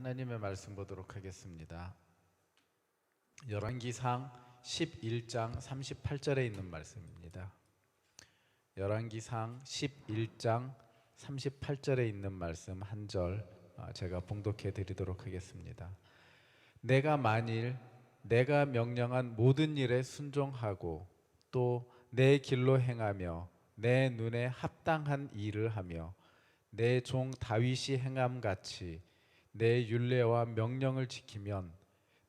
하나님의 말씀 보도록 하겠습니다. 열왕기상 11장 38절에 있는 말씀입니다. 열왕기상 11장 38절에 있는 말씀 한 절 제가 봉독해 드리도록 하겠습니다. 내가 만일 내가 명령한 모든 일에 순종하고 또 내 길로 행하며 내 눈에 합당한 일을 하며 내 종 다윗이 행함같이 내 율례와 명령을 지키면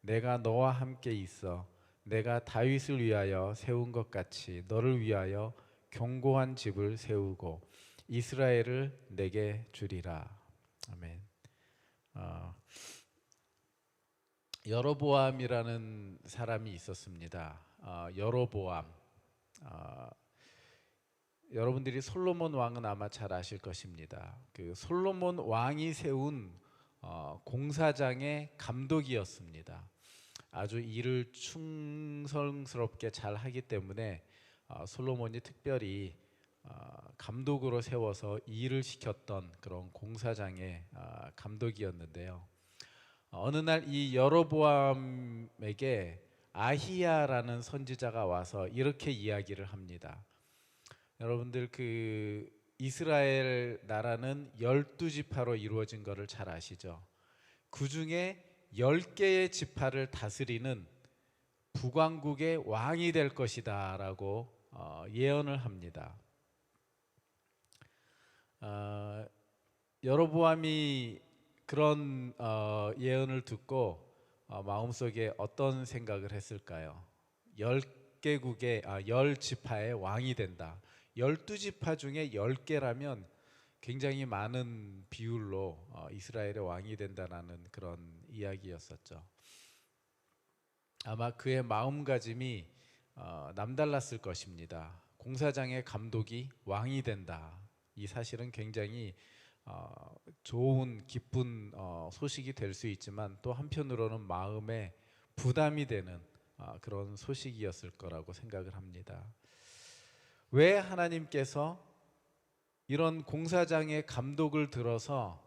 내가 너와 함께 있어 내가 다윗을 위하여 세운 것 같이 너를 위하여 견고한 집을 세우고 이스라엘을 내게 주리라. 아멘. 여로보암이라는 사람이 있었습니다. 여로보암. 여러분들이 솔로몬 왕은 아마 잘 아실 것입니다. 그 솔로몬 왕이 세운 공사장의 감독이었습니다. 아주 일을 충성스럽게 잘 하기 때문에 솔로몬이 특별히 감독으로 세워서 일을 시켰던 그런 공사장의 감독이었는데요. 어느 날 이 여로보암에게 아히야라는 선지자가 와서 이렇게 이야기를 합니다. 여러분들 그 이스라엘 나라는 12지파로 이루어진 것을 잘 아시죠? 그 중에 10개의 지파를 다스리는 북왕국의 왕이 될 것이다 라고 예언을 합니다. 여로보암이 그런 예언을 듣고 마음속에 어떤 생각을 했을까요? 10지파의 왕이 된다. 12지파 중에 10개라면 굉장히 많은 비율로 이스라엘의 왕이 된다는 그런 이야기였었죠. 아마 그의 마음가짐이 남달랐을 것입니다. 공사장의 감독이 왕이 된다. 이 사실은 굉장히 좋은 기쁜 소식이 될 수 있지만 또 한편으로는 마음에 부담이 되는 그런 소식이었을 거라고 생각을 합니다. 왜 하나님께서 이런 공사장의 감독을 들어서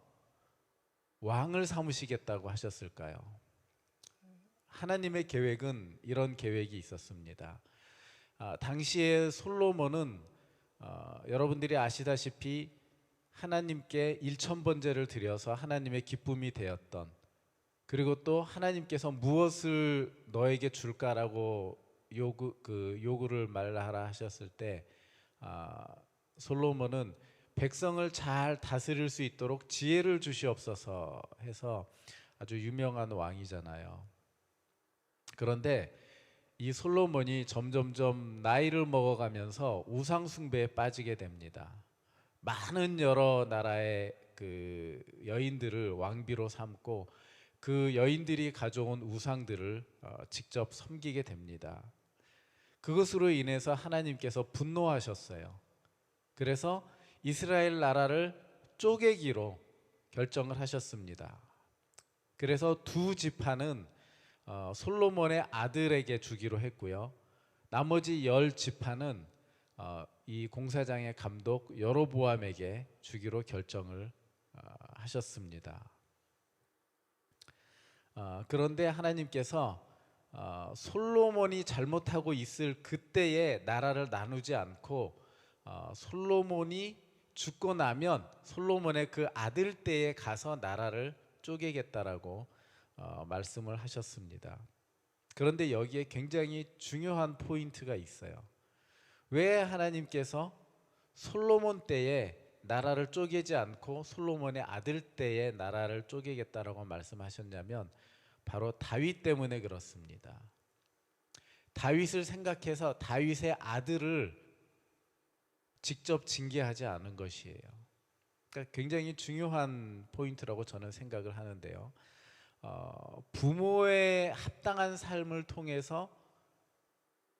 왕을 삼으시겠다고 하셨을까요? 하나님의 계획은 이런 계획이 있었습니다. 당시에 솔로몬은 여러분들이 아시다시피 하나님께 1000번제를 드려서 하나님의 기쁨이 되었던, 그리고 또 하나님께서 무엇을 너에게 줄까라고 요구를 말하라 하셨을 때 솔로몬은 백성을 잘 다스릴 수 있도록 지혜를 주시옵소서 해서 아주 유명한 왕이잖아요. 그런데 이 솔로몬이 점점점 나이를 먹어가면서 우상 숭배에 빠지게 됩니다. 많은 여러 나라의 그 여인들을 왕비로 삼고 그 여인들이 가져온 우상들을 직접 섬기게 됩니다. 그것으로 인해서 하나님께서 분노하셨어요. 그래서 이스라엘 나라를 쪼개기로 결정을 하셨습니다. 그래서 2지파는 솔로몬의 아들에게 주기로 했고요. 나머지 10지파는 이 공사장의 감독 여로보암에게 주기로 결정을 하셨습니다. 그런데 하나님께서 솔로몬이 잘못하고 있을 그때에 나라를 나누지 않고 솔로몬이 죽고 나면 솔로몬의 그 아들 때에 가서 나라를 쪼개겠다라고 말씀을 하셨습니다. 그런데 여기에 굉장히 중요한 포인트가 있어요. 왜 하나님께서 솔로몬 때에 나라를 쪼개지 않고 솔로몬의 아들 때에 나라를 쪼개겠다라고 말씀하셨냐면 바로 다윗 때문에 그렇습니다. 다윗을 생각해서 다윗의 아들을 직접 징계하지 않은 것이에요. 그러니까 굉장히 중요한 포인트라고 저는 생각을 하는데요. 부모의 합당한 삶을 통해서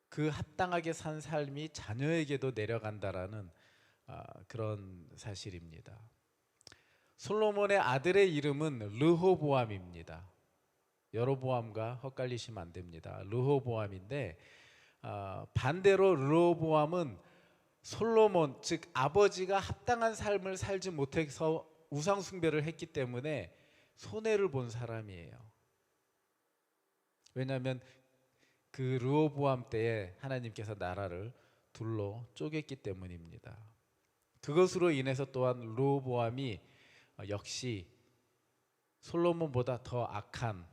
그 합당하게 산 삶이 자녀에게도 내려간다라는 그런 사실입니다. 솔로몬의 아들의 이름은 르호보암입니다. 여로보암과 헷갈리시면 안 됩니다. 르호보암인데 반대로 르호보암은 솔로몬, 즉 아버지가 합당한 삶을 살지 못해서 우상 숭배를 했기 때문에 손해를 본 사람이에요. 왜냐하면 그 르호보암 때에 하나님께서 나라를 둘로 쪼갰기 때문입니다. 그것으로 인해서 또한 르호보암이 역시 솔로몬보다 더 악한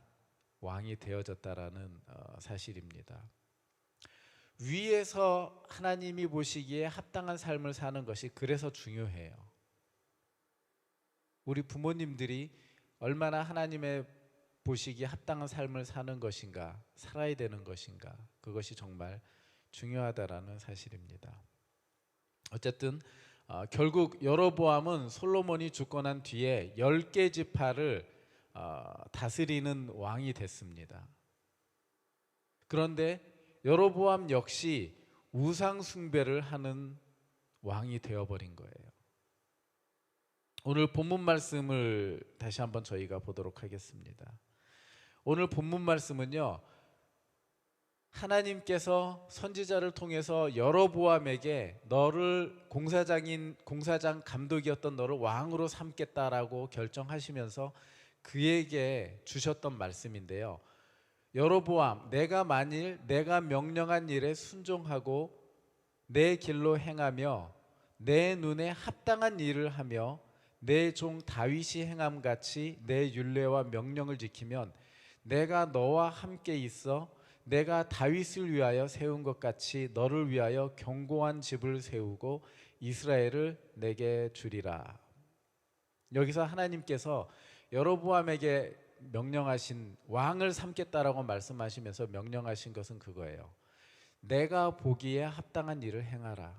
왕이 되어졌다라는 사실입니다. 위에서 하나님이 보시기에 합당한 삶을 사는 것이 그래서 중요해요. 우리 부모님들이 얼마나 하나님의 보시기에 합당한 삶을 사는 것인가, 살아야 되는 것인가, 그것이 정말 중요하다라는 사실입니다. 어쨌든 결국 여로보암은 솔로몬이 죽고 난 뒤에 10개 지파를 다스리는 왕이 됐습니다. 그런데 여로보암 역시 우상 숭배를 하는 왕이 되어버린 거예요. 오늘 본문 말씀을 다시 한번 저희가 보도록 하겠습니다. 오늘 본문 말씀은요, 하나님께서 선지자를 통해서 여로보암에게 너를 공사장 감독이었던 너를 왕으로 삼겠다라고 결정하시면서 그에게 주셨던 말씀인데요. 여로보암, 내가 만일 내가 명령한 일에 순종하고 내 길로 행하며 내 눈에 합당한 일을 하며 내 종 다윗이 행함같이 내 율례와 명령을 지키면 내가 너와 함께 있어 내가 다윗을 위하여 세운 것 같이 너를 위하여 견고한 집을 세우고 이스라엘을 내게 주리라. 여기서 하나님께서 여로보암에게 명령하신 왕을 삼겠다라고 말씀하시면서 명령하신 것은 그거예요. 내가 보기에 합당한 일을 행하라.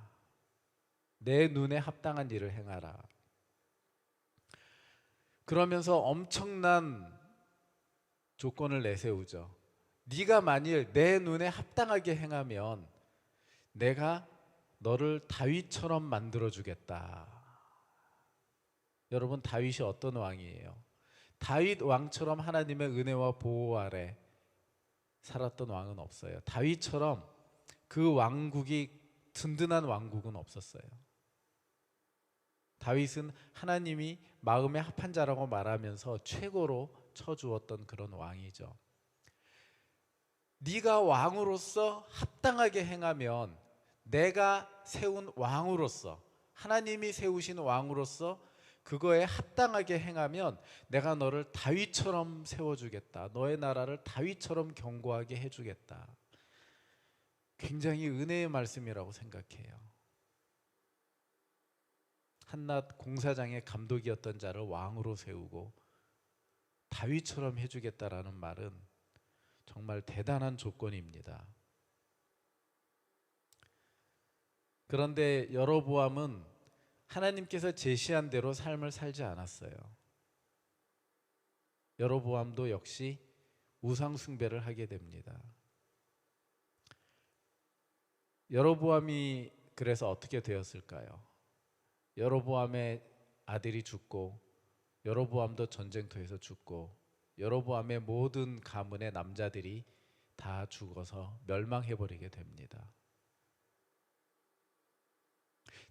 내 눈에 합당한 일을 행하라. 그러면서 엄청난 조건을 내세우죠. 네가 만일 내 눈에 합당하게 행하면 내가 너를 다윗처럼 만들어주겠다. 여러분, 다윗이 어떤 왕이에요? 다윗 왕처럼 하나님의 은혜와 보호 아래 살았던 왕은 없어요. 다윗처럼 그 왕국이 든든한 왕국은 없었어요. 다윗은 하나님이 마음에 합한 자라고 말하면서 최고로 쳐주었던 그런 왕이죠. 네가 왕으로서 합당하게 행하면 내가 세운 왕으로서, 하나님이 세우신 왕으로서 그거에 합당하게 행하면 내가 너를 다윗처럼 세워주겠다. 너의 나라를 다윗처럼 견고하게 해주겠다. 굉장히 은혜의 말씀이라고 생각해요. 한낱 공사장의 감독이었던 자를 왕으로 세우고 다윗처럼 해주겠다라는 말은 정말 대단한 조건입니다. 그런데 여로보암은 하나님께서 제시한 대로 삶을 살지 않았어요. 여로보암도 역시 우상 숭배를 하게 됩니다. 여로보암이 그래서 어떻게 되었을까요? 여로보암의 아들이 죽고 여로보암도 전쟁터에서 죽고 여로보암의 모든 가문의 남자들이 다 죽어서 멸망해버리게 됩니다.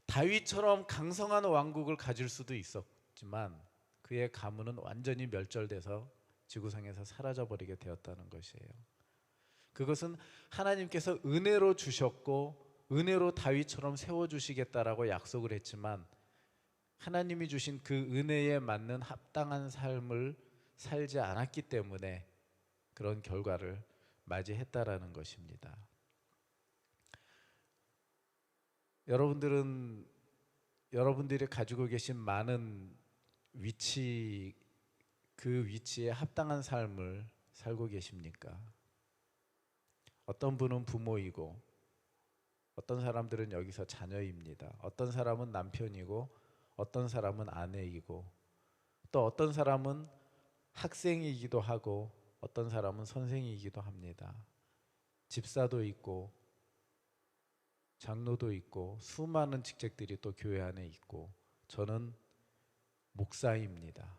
다윗처럼 강성한 왕국을 가질 수도 있었지만 그의 가문은 완전히 멸절돼서 지구상에서 사라져버리게 되었다는 것이에요. 그것은 하나님께서 은혜로 주셨고 은혜로 다윗처럼 세워주시겠다라고 약속을 했지만 하나님이 주신 그 은혜에 맞는 합당한 삶을 살지 않았기 때문에 그런 결과를 맞이했다라는 것입니다. 여러분들이 가지고 계신 많은 위치, 그 위치에 합당한 삶을 살고 계십니까? 어떤 분은 부모이고 어떤 사람들은 여기서 자녀입니다. 어떤 사람은 남편이고 어떤 사람은 아내이고 또 어떤 사람은 학생이기도 하고 어떤 사람은 선생이기도 합니다. 집사도 있고 장로도 있고 수많은 직책들이 또 교회 안에 있고 저는 목사입니다.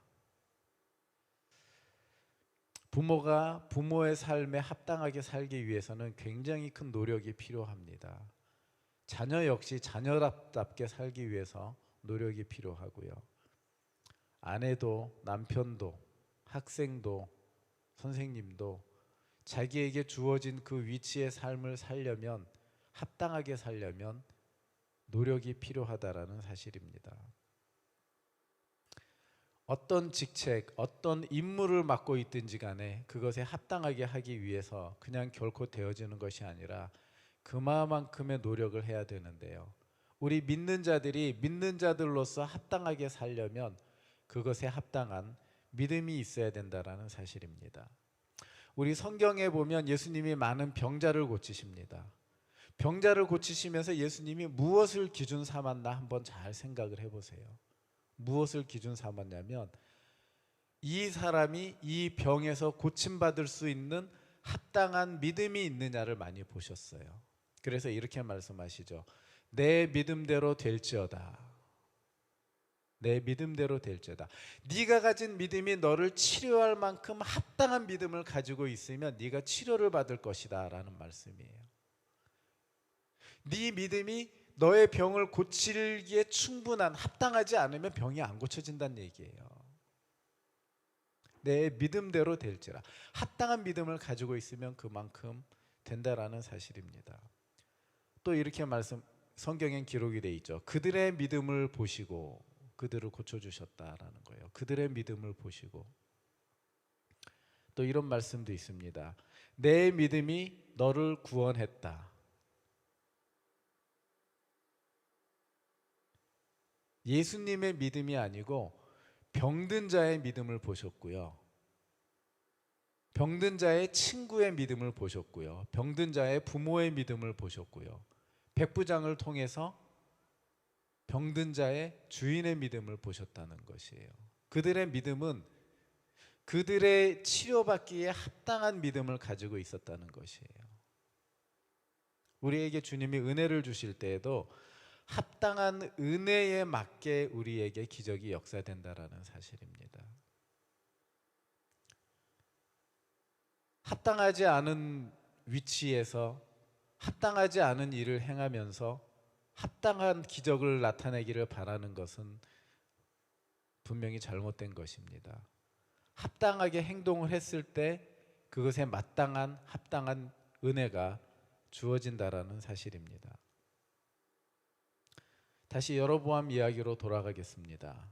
부모가 부모의 삶에 합당하게 살기 위해서는 굉장히 큰 노력이 필요합니다. 자녀 역시 자녀답게 살기 위해서 노력이 필요하고요. 아내도 남편도 학생도 선생님도 자기에게 주어진 그 위치의 삶을 살려면, 합당하게 살려면 노력이 필요하다라는 사실입니다. 어떤 직책, 어떤 임무를 맡고 있든지 간에 그것에 합당하게 하기 위해서 그냥 결코 되어지는 것이 아니라 그만큼의 노력을 해야 되는데요. 우리 믿는 자들이 믿는 자들로서 합당하게 살려면 그것에 합당한 믿음이 있어야 된다라는 사실입니다. 우리 성경에 보면 예수님이 많은 병자를 고치십니다. 병자를 고치시면서 예수님이 무엇을 기준 삼았나 한번 잘 생각을 해보세요. 무엇을 기준 삼았냐면 이 사람이 이 병에서 고침받을 수 있는 합당한 믿음이 있느냐를 많이 보셨어요. 그래서 이렇게 말씀하시죠. 내 믿음대로 될지어다. 내 믿음대로 될지어다. 네가 가진 믿음이 너를 치료할 만큼 합당한 믿음을 가지고 있으면 네가 치료를 받을 것이다 라는 말씀이에요. 네 믿음이 너의 병을 고치기에 충분한, 합당하지 않으면 병이 안 고쳐진다는 얘기예요. 내 믿음대로 될지라. 합당한 믿음을 가지고 있으면 그만큼 된다라는 사실입니다. 또 이렇게 성경엔 기록이 돼 있죠. 그들의 믿음을 보시고 그들을 고쳐주셨다라는 거예요. 그들의 믿음을 보시고. 또 이런 말씀도 있습니다. 내 믿음이 너를 구원했다. 예수님의 믿음이 아니고 병든 자의 믿음을 보셨고요. 병든 자의 친구의 믿음을 보셨고요. 병든 자의 부모의 믿음을 보셨고요. 백부장을 통해서 병든 자의 주인의 믿음을 보셨다는 것이에요. 그들의 믿음은 그들의 치료받기에 합당한 믿음을 가지고 있었다는 것이에요. 우리에게 주님이 은혜를 주실 때에도 합당한 은혜에 맞게 우리에게 기적이 역사된다라는 사실입니다. 합당하지 않은 위치에서 합당하지 않은 일을 행하면서 합당한 기적을 나타내기를 바라는 것은 분명히 잘못된 것입니다. 합당하게 행동을 했을 때 그것에 마땅한 합당한 은혜가 주어진다라는 사실입니다. 다시 여로보암 이야기로 돌아가겠습니다.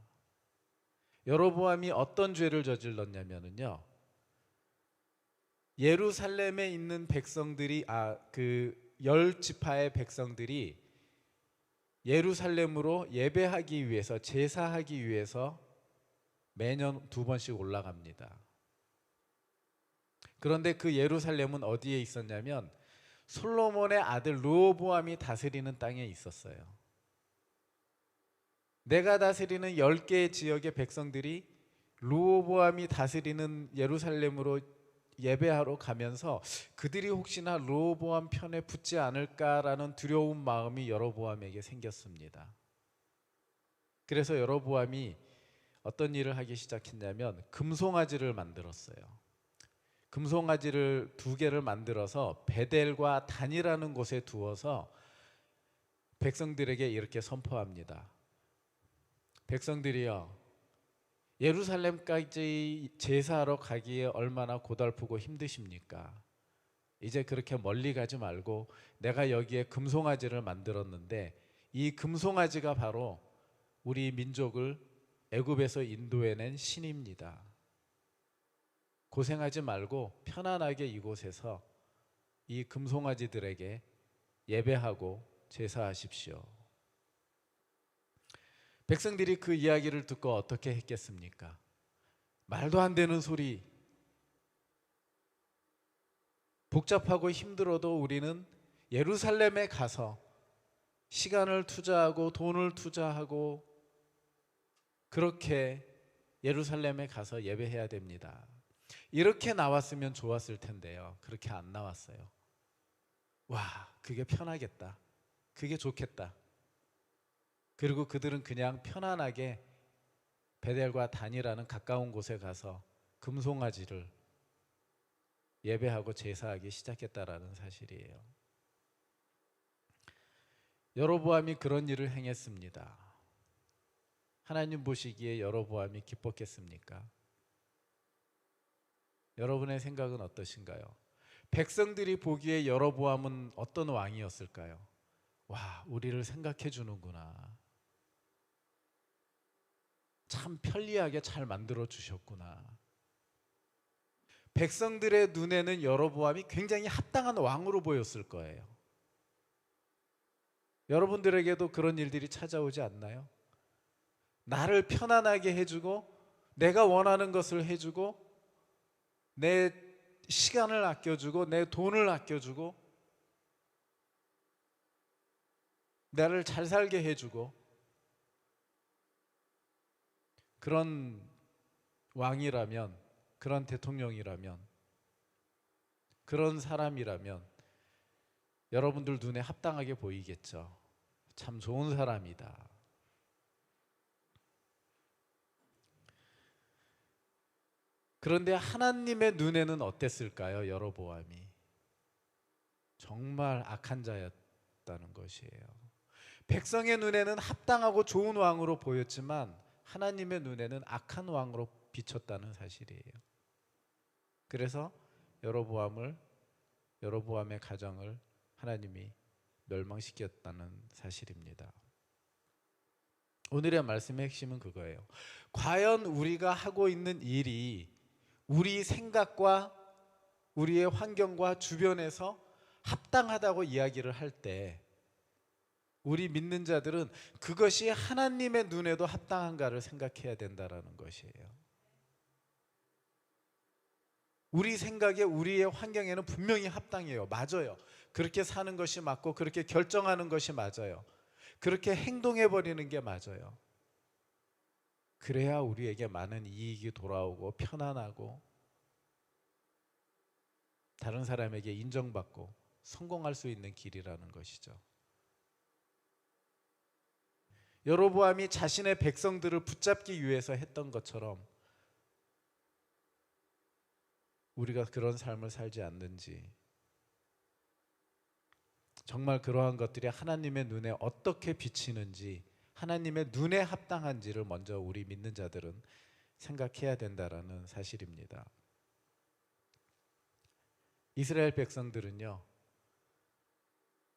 여로보암이 어떤 죄를 저질렀냐면요, 예루살렘에 있는 백성들이 그 10지파의 백성들이 예루살렘으로 예배하기 위해서, 제사하기 위해서 매년 2번씩 올라갑니다. 그런데 그 예루살렘은 어디에 있었냐면 솔로몬의 아들 르호보암이 다스리는 땅에 있었어요. 내가 다스리는 10개의 지역의 백성들이 르호보암이 다스리는 예루살렘으로 예배하러 가면서 그들이 혹시나 르호보암 편에 붙지 않을까라는 두려운 마음이 여로보암에게 생겼습니다. 그래서 여로보암이 어떤 일을 하기 시작했냐면 금송아지를 만들었어요. 금송아지를 2개를 만들어서 베델과 단이라는 곳에 두어서 백성들에게 이렇게 선포합니다. 백성들이여, 예루살렘까지 제사하러 가기에 얼마나 고달프고 힘드십니까? 이제 그렇게 멀리 가지 말고 내가 여기에 금송아지를 만들었는데 이 금송아지가 바로 우리 민족을 애굽에서 인도해낸 신입니다. 고생하지 말고 편안하게 이곳에서 이 금송아지들에게 예배하고 제사하십시오. 백성들이 그 이야기를 듣고 어떻게 했겠습니까? 말도 안 되는 소리. 복잡하고 힘들어도 우리는 예루살렘에 가서 시간을 투자하고 돈을 투자하고 그렇게 예루살렘에 가서 예배해야 됩니다. 이렇게 나왔으면 좋았을 텐데요. 그렇게 안 나왔어요. 와, 그게 편하겠다. 그게 좋겠다. 그리고 그들은 그냥 편안하게 베델과 단이라는 가까운 곳에 가서 금송아지를 예배하고 제사하기 시작했다라는 사실이에요. 여로보암이 그런 일을 행했습니다. 하나님 보시기에 여로보암이 기뻤겠습니까? 여러분의 생각은 어떠신가요? 백성들이 보기에 여로보암은 어떤 왕이었을까요? 와, 우리를 생각해 주는구나. 참 편리하게 잘 만들어 주셨구나. 백성들의 눈에는 여로보암이 굉장히 합당한 왕으로 보였을 거예요. 여러분들에게도 그런 일들이 찾아오지 않나요? 나를 편안하게 해주고 내가 원하는 것을 해주고 내 시간을 아껴주고 내 돈을 아껴주고 나를 잘 살게 해주고 그런 왕이라면, 그런 대통령이라면, 그런 사람이라면 여러분들 눈에 합당하게 보이겠죠. 참 좋은 사람이다. 그런데 하나님의 눈에는 어땠을까요? 여로보암이 정말 악한 자였다는 것이에요. 백성의 눈에는 합당하고 좋은 왕으로 보였지만 하나님의 눈에는 악한 왕으로 비쳤다는 사실이에요. 그래서 여로보암의 가정을 하나님이 멸망시켰다는 사실입니다. 오늘의 말씀의 핵심은 그거예요. 과연 우리가 하고 있는 일이 우리 생각과 우리의 환경과 주변에서 합당하다고 이야기를 할 때 우리 믿는 자들은 그것이 하나님의 눈에도 합당한가를 생각해야 된다는 것이에요. 우리 생각에 우리의 환경에는 분명히 합당해요. 맞아요. 그렇게 사는 것이 맞고 그렇게 결정하는 것이 맞아요. 그렇게 행동해 버리는 게 맞아요. 그래야 우리에게 많은 이익이 돌아오고 편안하고 다른 사람에게 인정받고 성공할 수 있는 길이라는 것이죠. 여로보암이 자신의 백성들을 붙잡기 위해서 했던 것처럼 우리가 그런 삶을 살지 않는지, 정말 그러한 것들이 하나님의 눈에 어떻게 비치는지, 하나님의 눈에 합당한지를 먼저 우리 믿는 자들은 생각해야 된다라는 사실입니다. 이스라엘 백성들은요,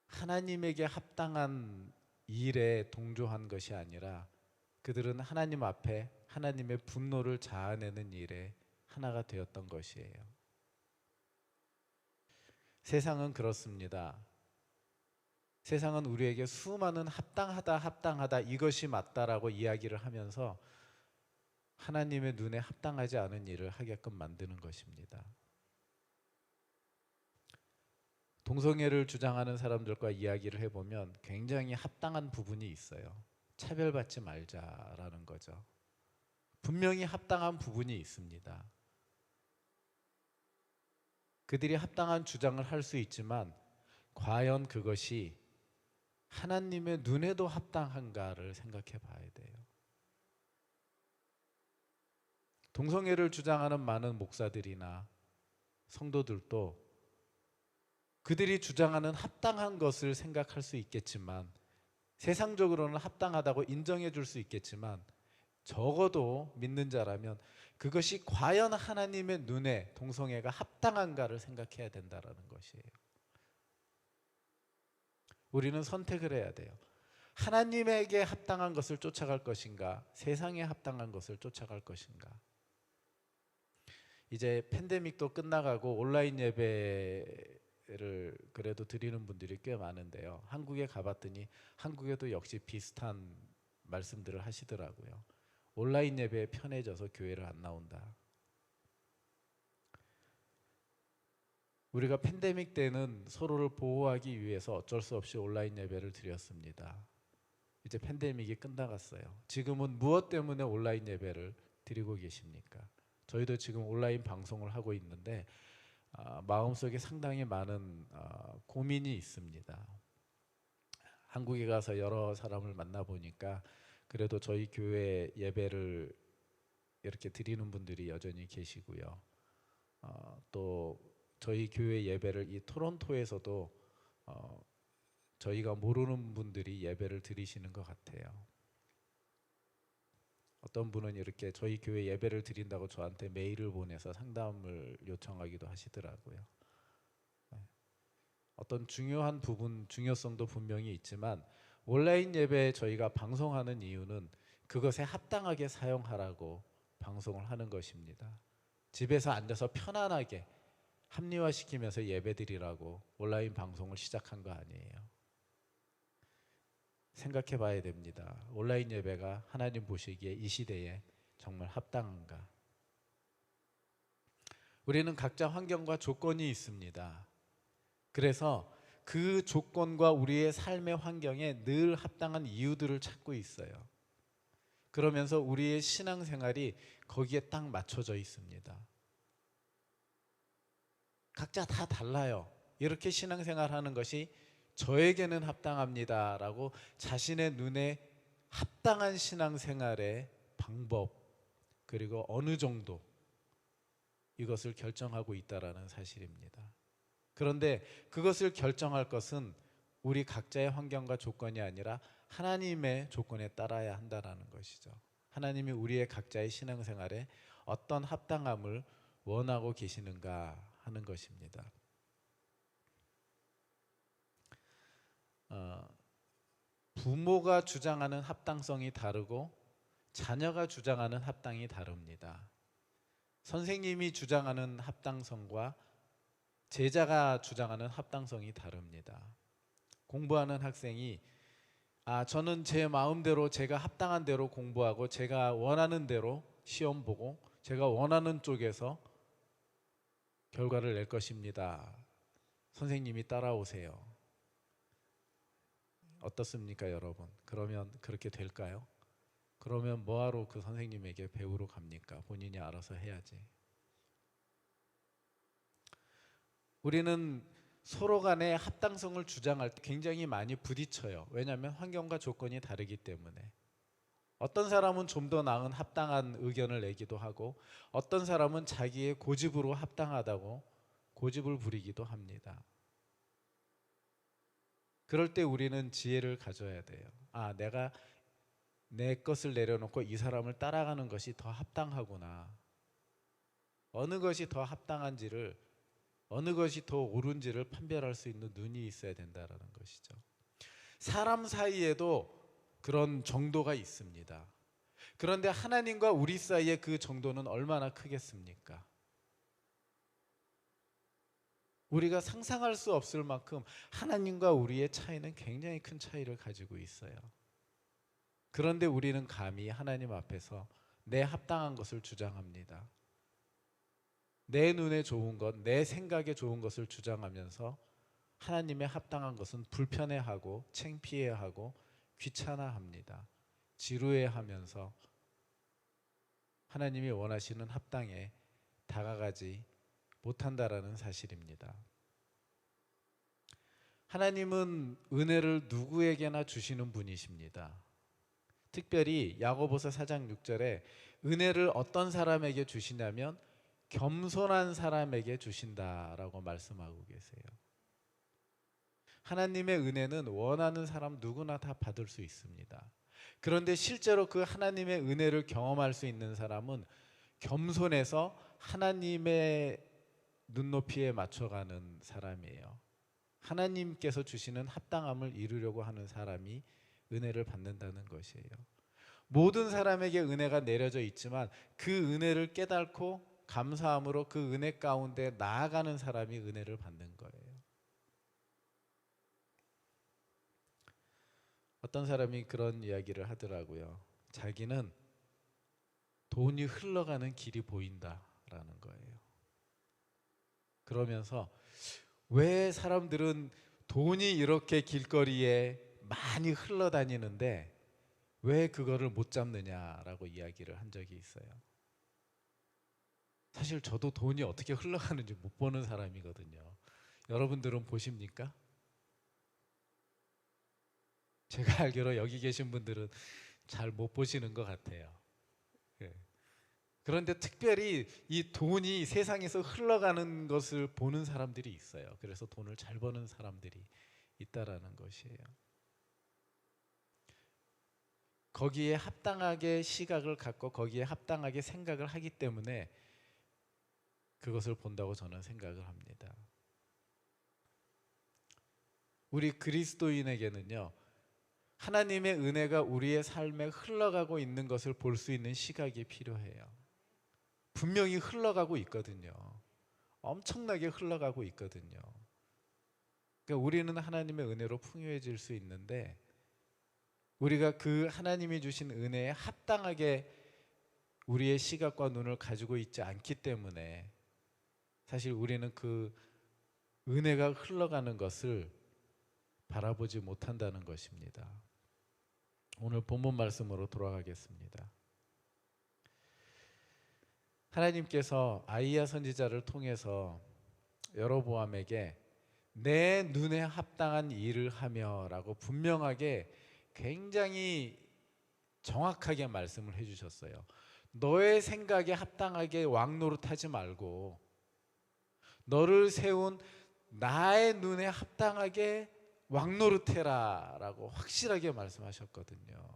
하나님에게 합당한 일에 동조한 것이 아니라 그들은 하나님 앞에 하나님의 분노를 자아내는 일에 하나가 되었던 것이에요. 세상은 그렇습니다. 세상은 우리에게 수많은 합당하다 이것이 맞다라고 이야기를 하면서 하나님의 눈에 합당하지 않은 일을 하게끔 만드는 것입니다. 동성애를 주장하는 사람들과 이야기를 해보면 굉장히 합당한 부분이 있어요. 차별받지 말자라는 거죠. 분명히 합당한 부분이 있습니다. 그들이 합당한 주장을 할 수 있지만 과연 그것이 하나님의 눈에도 합당한가를 생각해 봐야 돼요. 동성애를 주장하는 많은 목사들이나 성도들도 그들이 주장하는 합당한 것을 생각할 수 있겠지만 세상적으로는 합당하다고 인정해 줄 수 있겠지만 적어도 믿는 자라면 그것이 과연 하나님의 눈에 동성애가 합당한가를 생각해야 된다는 것이에요. 우리는 선택을 해야 돼요. 하나님에게 합당한 것을 쫓아갈 것인가, 세상에 합당한 것을 쫓아갈 것인가. 이제 팬데믹도 끝나가고 온라인 예배를 그래도 드리는 분들이 꽤 많은데요. 한국에 가봤더니 한국에도 역시 비슷한 말씀들을 하시더라고요. 온라인 예배에 편해져서 교회를 안 나온다. 우리가 팬데믹 때는 서로를 보호하기 위해서 어쩔 수 없이 온라인 예배를 드렸습니다. 이제 팬데믹이 끝나갔어요. 지금은 무엇 때문에 온라인 예배를 드리고 계십니까? 저희도 지금 온라인 방송을 하고 있는데 마음속에 상당히 많은 고민이 있습니다. 한국에 가서 여러 사람을 만나보니까 그래도 저희 교회 예배를 이렇게 드리는 분들이 여전히 계시고요. 또 저희 교회 예배를 이 토론토에서도 저희가 모르는 분들이 예배를 드리시는 것 같아요. 어떤 분은 이렇게 저희 교회 예배를 드린다고 저한테 메일을 보내서 상담을 요청하기도 하시더라고요. 어떤 중요한 부분, 중요성도 분명히 있지만 온라인 예배 저희가 방송하는 이유는 그것에 합당하게 사용하라고 방송을 하는 것입니다. 집에서 앉아서 편안하게 합리화시키면서 예배드리라고 온라인 방송을 시작한 거 아니에요. 생각해 봐야 됩니다. 온라인 예배가 하나님 보시기에 이 시대에 정말 합당한가? 우리는 각자 환경과 조건이 있습니다. 그래서 그 조건과 우리의 삶의 환경에 늘 합당한 이유들을 찾고 있어요. 그러면서 우리의 신앙생활이 거기에 딱 맞춰져 있습니다. 각자 다 달라요. 이렇게 신앙생활하는 것이 저에게는 합당합니다라고 자신의 눈에 합당한 신앙생활의 방법 그리고 어느 정도 이것을 결정하고 있다라는 사실입니다. 그런데 그것을 결정할 것은 우리 각자의 환경과 조건이 아니라 하나님의 조건에 따라야 한다라는 것이죠. 하나님이 우리의 각자의 신앙생활에 어떤 합당함을 원하고 계시는가 하는 것입니다. 부모가 주장하는 합당성이 다르고 자녀가 주장하는 합당이 다릅니다. 선생님이 주장하는 합당성과 제자가 주장하는 합당성이 다릅니다. 공부하는 학생이 저는 제 마음대로 제가 합당한 대로 공부하고 제가 원하는 대로 시험 보고 제가 원하는 쪽에서 결과를 낼 것입니다. 선생님이 따라오세요. 어떻습니까, 여러분? 그러면 그렇게 될까요? 그러면 뭐하러 그 선생님에게 배우러 갑니까? 본인이 알아서 해야지. 우리는 서로 간에 합당성을 주장할 때 굉장히 많이 부딪혀요. 왜냐하면 환경과 조건이 다르기 때문에. 어떤 사람은 좀 더 나은 합당한 의견을 내기도 하고 어떤 사람은 자기의 고집으로 합당하다고 고집을 부리기도 합니다. 그럴 때 우리는 지혜를 가져야 돼요. 내가 내 것을 내려놓고 이 사람을 따라가는 것이 더 합당하구나. 어느 것이 더 합당한지를 어느 것이 더 옳은지를 판별할 수 있는 눈이 있어야 된다는 것이죠. 사람 사이에도 그런 정도가 있습니다. 그런데 하나님과 우리 사이의 그 정도는 얼마나 크겠습니까? 우리가 상상할 수 없을 만큼 하나님과 우리의 차이는 굉장히 큰 차이를 가지고 있어요. 그런데 우리는 감히 하나님 앞에서 내 합당한 것을 주장합니다. 내 눈에 좋은 것, 내 생각에 좋은 것을 주장하면서 하나님의 합당한 것은 불편해하고 창피해하고 귀찮아합니다. 지루해하면서 하나님이 원하시는 합당에 다가가지 못한다라는 사실입니다. 하나님은 은혜를 누구에게나 주시는 분이십니다. 특별히 야고보서 4장 6절에 은혜를 어떤 사람에게 주시냐면 겸손한 사람에게 주신다라고 말씀하고 계세요. 하나님의 은혜는 원하는 사람 누구나 다 받을 수 있습니다. 그런데 실제로 그 하나님의 은혜를 경험할 수 있는 사람은 겸손해서 하나님의 눈높이에 맞춰가는 사람이에요. 하나님께서 주시는 합당함을 이루려고 하는 사람이 은혜를 받는다는 것이에요. 모든 사람에게 은혜가 내려져 있지만 그 은혜를 깨닫고 감사함으로 그 은혜 가운데 나아가는 사람이 은혜를 받는 거예요. 어떤 사람이 그런 이야기를 하더라고요. 자기는 돈이 흘러가는 길이 보인다라는 거예요. 그러면서 왜 사람들은 돈이 이렇게 길거리에 많이 흘러다니는데 왜 그거를 못 잡느냐라고 이야기를 한 적이 있어요. 사실 저도 돈이 어떻게 흘러가는지 못 보는 사람이거든요. 여러분들은 보십니까? 제가 알기로 여기 계신 분들은 잘 못 보시는 것 같아요. 예. 그런데 특별히 이 돈이 세상에서 흘러가는 것을 보는 사람들이 있어요. 그래서 돈을 잘 버는 사람들이 있다라는 것이에요. 거기에 합당하게 시각을 갖고 거기에 합당하게 생각을 하기 때문에 그것을 본다고 저는 생각을 합니다. 우리 그리스도인에게는요, 하나님의 은혜가 우리의 삶에 흘러가고 있는 것을 볼 수 있는 시각이 필요해요. 분명히 흘러가고 있거든요. 엄청나게 흘러가고 있거든요. 그러니까 우리는 하나님의 은혜로 풍요해질 수 있는데, 우리가 그 하나님이 주신 은혜에 합당하게 우리의 시각과 눈을 가지고 있지 않기 때문에 사실 우리는 그 은혜가 흘러가는 것을 바라보지 못한다는 것입니다. 오늘 본문 말씀으로 돌아가겠습니다. 하나님께서 아이야 선지자를 통해서 여로보암에게 내 눈에 합당한 일을 하며 라고 분명하게 굉장히 정확하게 말씀을 해주셨어요. 너의 생각에 합당하게 왕 노릇하지 말고 너를 세운 나의 눈에 합당하게 왕 노릇해라 라고 확실하게 말씀하셨거든요.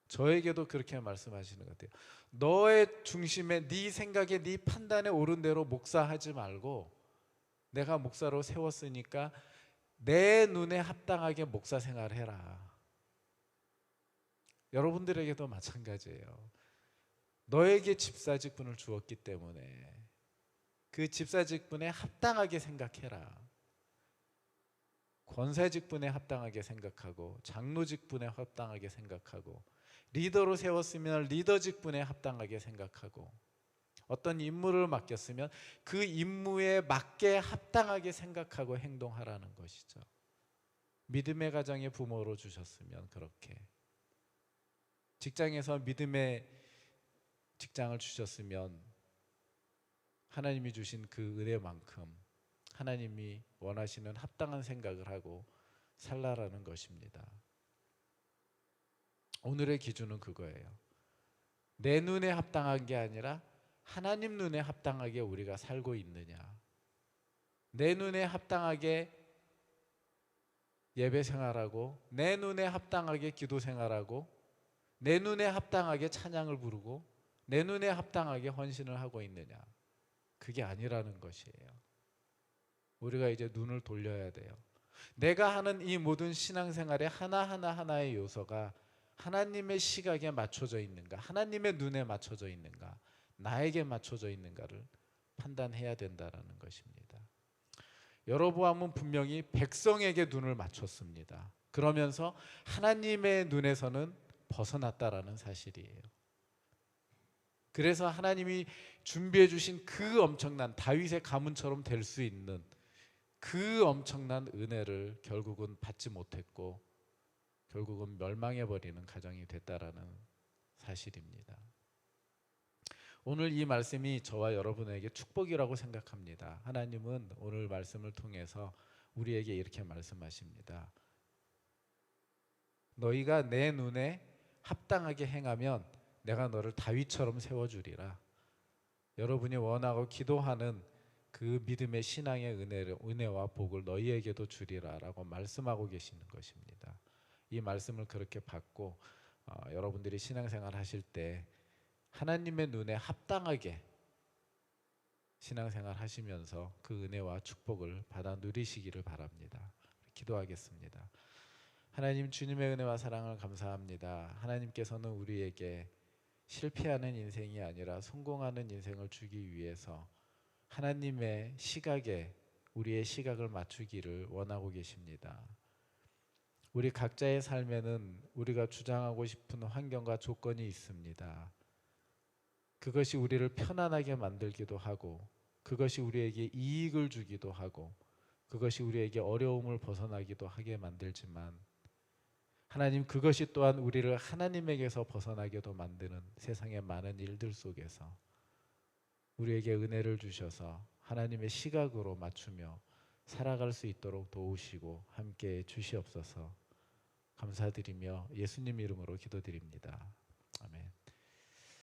저에게도 그렇게 말씀하시는 것 같아요. 너의 중심에 네 생각에 네 판단에 옳은 대로 목사하지 말고 내가 목사로 세웠으니까 내 눈에 합당하게 목사 생활해라. 여러분들에게도 마찬가지예요. 너에게 집사 직분을 주었기 때문에 그 집사 직분에 합당하게 생각해라. 권사 직분에 합당하게 생각하고 장로 직분에 합당하게 생각하고 리더로 세웠으면 리더 직분에 합당하게 생각하고 어떤 임무를 맡겼으면 그 임무에 맞게 합당하게 생각하고 행동하라는 것이죠. 믿음의 가정의 부모로 주셨으면 그렇게, 직장에서 믿음의 직장을 주셨으면 하나님이 주신 그 은혜만큼 하나님이 원하시는 합당한 생각을 하고 살라라는 것입니다. 오늘의 기준은 그거예요. 내 눈에 합당한 게 아니라 하나님 눈에 합당하게 우리가 살고 있느냐, 내 눈에 합당하게 예배 생활하고 내 눈에 합당하게 기도 생활하고 내 눈에 합당하게 찬양을 부르고 내 눈에 합당하게 헌신을 하고 있느냐, 그게 아니라는 것이에요. 우리가 이제 눈을 돌려야 돼요. 내가 하는 이 모든 신앙생활의 하나하나의 요소가 하나님의 시각에 맞춰져 있는가, 하나님의 눈에 맞춰져 있는가, 나에게 맞춰져 있는가를 판단해야 된다는 것입니다. 여로보암은 분명히 백성에게 눈을 맞췄습니다. 그러면서 하나님의 눈에서는 벗어났다라는 사실이에요. 그래서 하나님이 준비해 주신 그 엄청난 다윗의 가문처럼 될 수 있는 그 엄청난 은혜를 결국은 받지 못했고 결국은 멸망해버리는 가정이 됐다라는 사실입니다. 오늘 이 말씀이 저와 여러분에게 축복이라고 생각합니다. 하나님은 오늘 말씀을 통해서 우리에게 이렇게 말씀하십니다. 너희가 내 눈에 합당하게 행하면 내가 너를 다윗처럼 세워주리라. 여러분이 원하고 기도하는 그 믿음의 신앙의 은혜와 복을 너희에게도 주리라 라고 말씀하고 계시는 것입니다. 이 말씀을 그렇게 받고 여러분들이 신앙생활 하실 때 하나님의 눈에 합당하게 신앙생활 하시면서 그 은혜와 축복을 받아 누리시기를 바랍니다. 기도하겠습니다. 하나님, 주님의 은혜와 사랑을 감사합니다. 하나님께서는 우리에게 실패하는 인생이 아니라 성공하는 인생을 주기 위해서 하나님의 시각에 우리의 시각을 맞추기를 원하고 계십니다. 우리 각자의 삶에는 우리가 주장하고 싶은 환경과 조건이 있습니다. 그것이 우리를 편안하게 만들기도 하고 그것이 우리에게 이익을 주기도 하고 그것이 우리에게 어려움을 벗어나기도 하게 만들지만 하나님, 그것이 또한 우리를 하나님에게서 벗어나게도 만드는 세상의 많은 일들 속에서 우리에게 은혜를 주셔서 하나님의 시각으로 맞추며 살아갈 수 있도록 도우시고 함께해 주시옵소서. 감사드리며 예수님 이름으로 기도드립니다. 아멘.